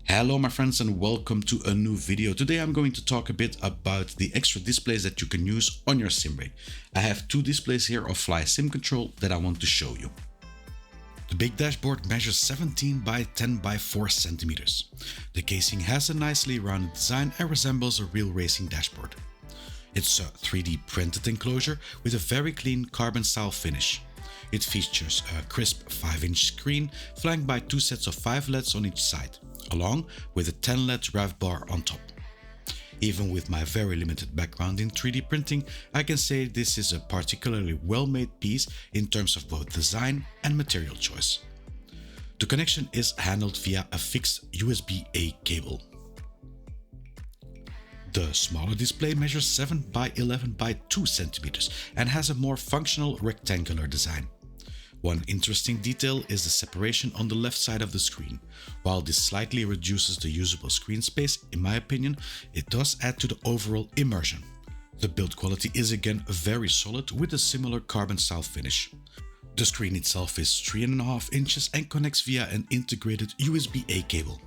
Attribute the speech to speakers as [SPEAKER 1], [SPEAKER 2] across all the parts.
[SPEAKER 1] Hello my friends and welcome to a new video. Today I'm going to talk a bit about the extra displays that you can use on your sim rig. I have two displays here of Fly Sim Control that I want to show you. The big dashboard measures 17 by 10 by 4 centimeters. The casing has a nicely rounded design and resembles a real racing dashboard. It's a 3D printed enclosure with a very clean carbon style finish. It features a crisp 5-inch screen flanked by two sets of 5 LEDs on each side, along with a 10 LED rev bar on top. Even with my very limited background in 3D printing, I can say this is a particularly well-made piece in terms of both design and material choice. The connection is handled via a fixed USB-A cable. The smaller display measures 7 by 11 by 2 centimeters and has a more functional rectangular design. One interesting detail is the separation on the left side of the screen. While this slightly reduces the usable screen space, in my opinion, it does add to the overall immersion. The build quality is again very solid with a similar carbon style finish. The screen itself is 3.5 inches and connects via an integrated USB-A cable.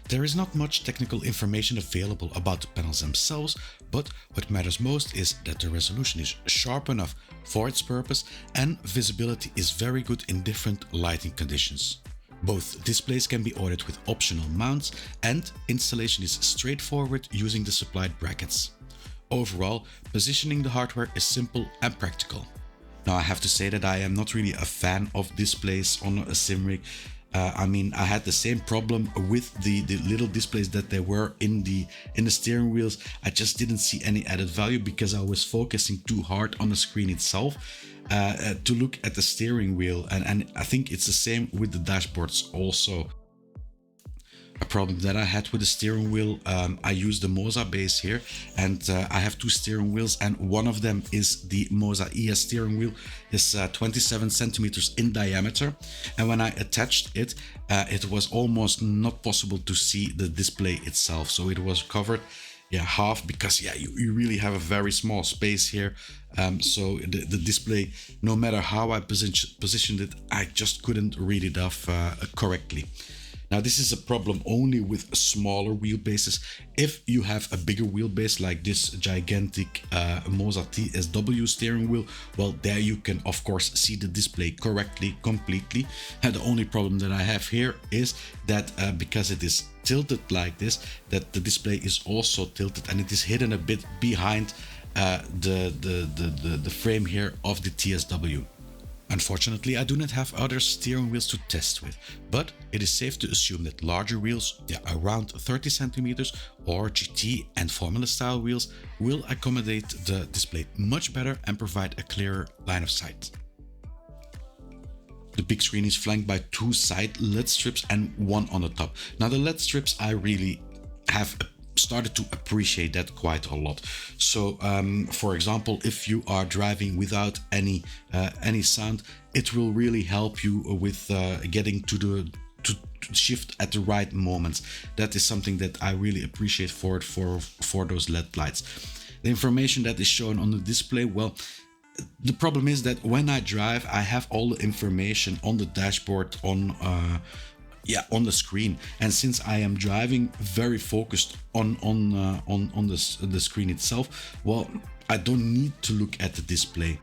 [SPEAKER 1] There is not much technical information available about the panels themselves, but what matters most is that the resolution is sharp enough for its purpose and visibility is very good in different lighting conditions. Both displays can be ordered with optional mounts and installation is straightforward using the supplied brackets. Overall, positioning the hardware is simple and practical. Now I have to say that I am not really a fan of displays on a sim rig. I had the same problem with the little displays that there were in the steering wheels. I just didn't see any added value because I was focusing too hard on the screen itself to look at the steering wheel. And I think it's the same with the dashboards also. A problem that I had with the steering wheel, I use the Moza base here and I have two steering wheels and one of them is the Moza ES steering wheel. It's 27 centimeters in diameter, and when I attached it, it was almost not possible to see the display itself. So it was covered half because you really have a very small space here. So the display, no matter how I positioned it, I just couldn't read it off correctly. Now this is a problem only with smaller wheelbases. If you have a bigger wheelbase like this gigantic Moza TSW steering wheel, well, there you can of course see the display correctly, completely. And the only problem that I have here is that because it is tilted like this, that the display is also tilted and it is hidden a bit behind the frame here of the TSW. Unfortunately, I do not have other steering wheels to test with, but it is safe to assume that larger wheels, around 30 centimeters, or GT and Formula style wheels will accommodate the display much better and provide a clearer line of sight. The big screen is flanked by two side LED strips and one on the top. Now the LED strips I really have started to appreciate that quite a lot. So for example, if you are driving without any sound, it will really help you with getting to shift at the right moments. That is something that I really appreciate for those LED lights. The information that is shown on the display, well, the problem is that when I drive, I have all the information on the dashboard on the screen, and since I am driving very focused on the screen itself, well, I don't need to look at the display.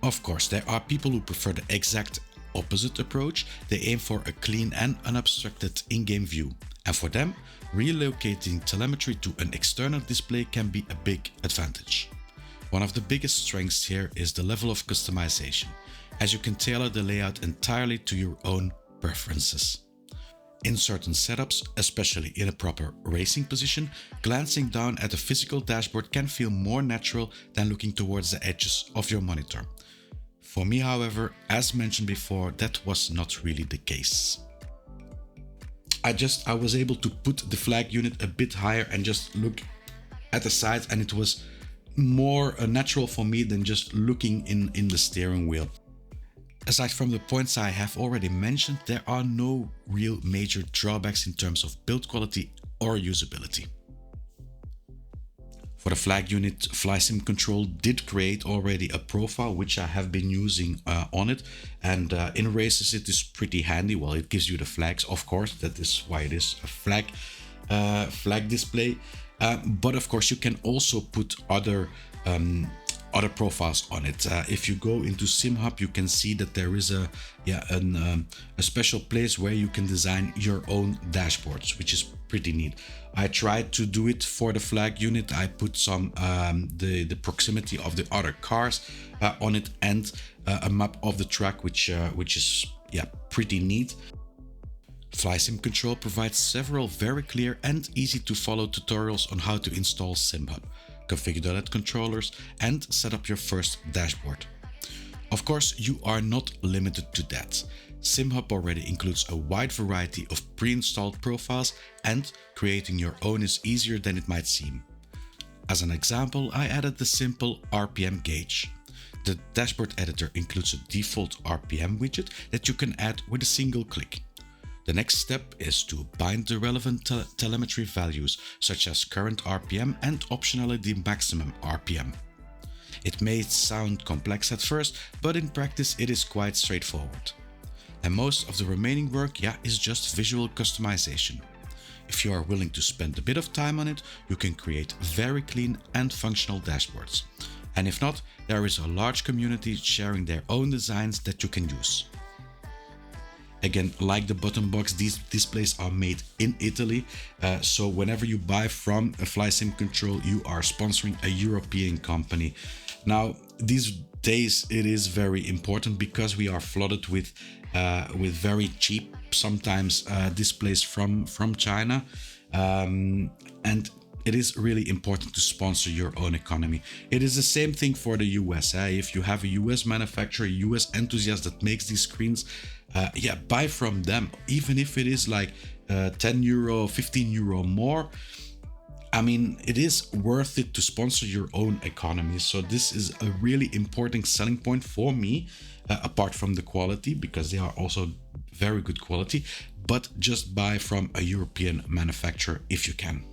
[SPEAKER 1] Of course, there are people who prefer the exact opposite approach. They aim for a clean and unobstructed in-game view, and for them, relocating telemetry to an external display can be a big advantage. One of the biggest strengths here is the level of customization, as you can tailor the layout entirely to your own preferences. In certain setups, especially in a proper racing position, glancing down at the physical dashboard can feel more natural than looking towards the edges of your monitor. For me, however, as mentioned before, that was not really the case. I was able to put the flag unit a bit higher and just look at the sides, and it was more natural for me than just looking in the steering wheel. Aside from the points I have already mentioned, there are no real major drawbacks in terms of build quality or usability. For the flag unit, FlySim Control did create already a profile which I have been using on it, and in races it is pretty handy. Well, it gives you the flags, of course, that is why it is a flag display. But of course, you can also put other profiles on it. If you go into SimHub, you can see that there is a special place where you can design your own dashboards, which is pretty neat. I tried to do it for the flag unit. I put some the proximity of the other cars on it, and a map of the track, which is pretty neat. FlySim Control provides several very clear and easy to follow tutorials on how to install SimHub, configure the LED controllers, and set up your first dashboard. Of course, you are not limited to that. SimHub already includes a wide variety of pre-installed profiles, and creating your own is easier than it might seem. As an example, I added the simple RPM gauge. The dashboard editor includes a default RPM widget that you can add with a single click. The next step is to bind the relevant telemetry values, such as current RPM and optionally the maximum RPM. It may sound complex at first, but in practice it is quite straightforward. And most of the remaining work is just visual customization. If you are willing to spend a bit of time on it, you can create very clean and functional dashboards. And if not, there is a large community sharing their own designs that you can use. Again, like the button box, these displays are made in Italy, so whenever you buy from a FlySim Control, you are sponsoring a European company. Now, these days it is very important because we are flooded with very cheap, sometimes displays from China, and it is really important to sponsor your own economy. It is the same thing for the US. If you have a US manufacturer, a US enthusiast that makes these screens, buy from them, even if it is like €10, €15 more. I mean, it is worth it to sponsor your own economy. So this is a really important selling point for me, apart from the quality, because they are also very good quality, but just buy from a European manufacturer if you can.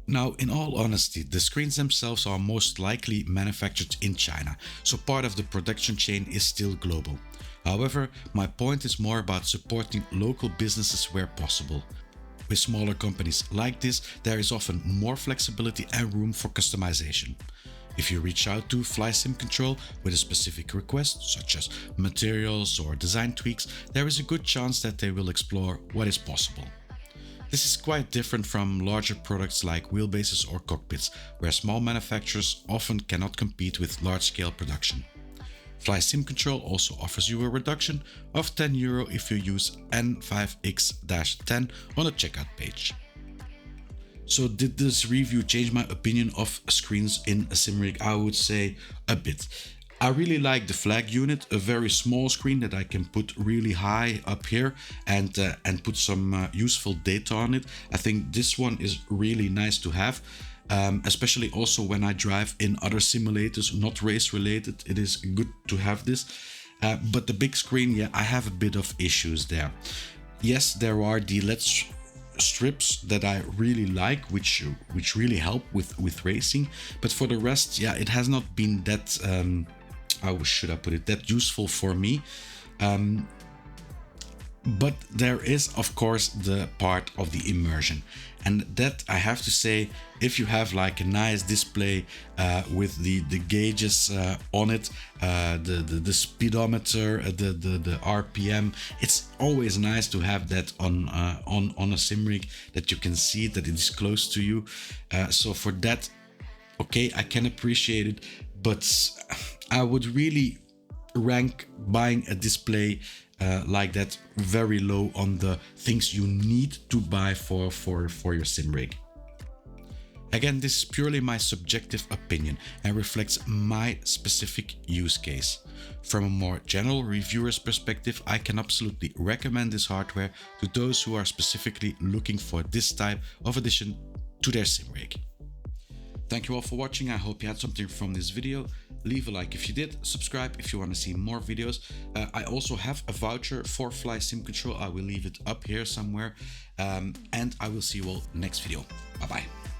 [SPEAKER 1] Now, in all honesty, the screens themselves are most likely manufactured in China, so part of the production chain is still global. However, my point is more about supporting local businesses where possible. With smaller companies like this, there is often more flexibility and room for customization. If you reach out to FlySim Control with a specific request, such as materials or design tweaks, there is a good chance that they will explore what is possible. This is quite different from larger products like wheelbases or cockpits, where small manufacturers often cannot compete with large-scale production. FlySim Control also offers you a reduction of €10 if you use N5X-10 on the checkout page. So did this review change my opinion of screens in a sim rig? I would say a bit. I really like the flag unit, a very small screen that I can put really high up here and put some useful data on it. I think this one is really nice to have, especially also when I drive in other simulators, not race related. It is good to have this. But the big screen, I have a bit of issues there. Yes, there are the LED strips that I really like, which really help with racing. But for the rest, it has not been that how should I put it, that useful for me. But there is, of course, the part of the immersion, and that I have to say, if you have like a nice display with the gauges on it, the speedometer, the RPM, it's always nice to have that on a sim rig, that you can see that it is close to you. So for that, okay, I can appreciate it, but I would really rank buying a display like that very low on the things you need to buy for your sim rig. Again, this is purely my subjective opinion and reflects my specific use case. From a more general reviewer's perspective, I can absolutely recommend this hardware to those who are specifically looking for this type of addition to their sim rig. Thank you all for watching. I hope you had something from this video. Leave a like if you did, subscribe if you want to see more videos. I also have a voucher for FlySim Control. I will leave it up here somewhere. And I will see you all next video. Bye bye.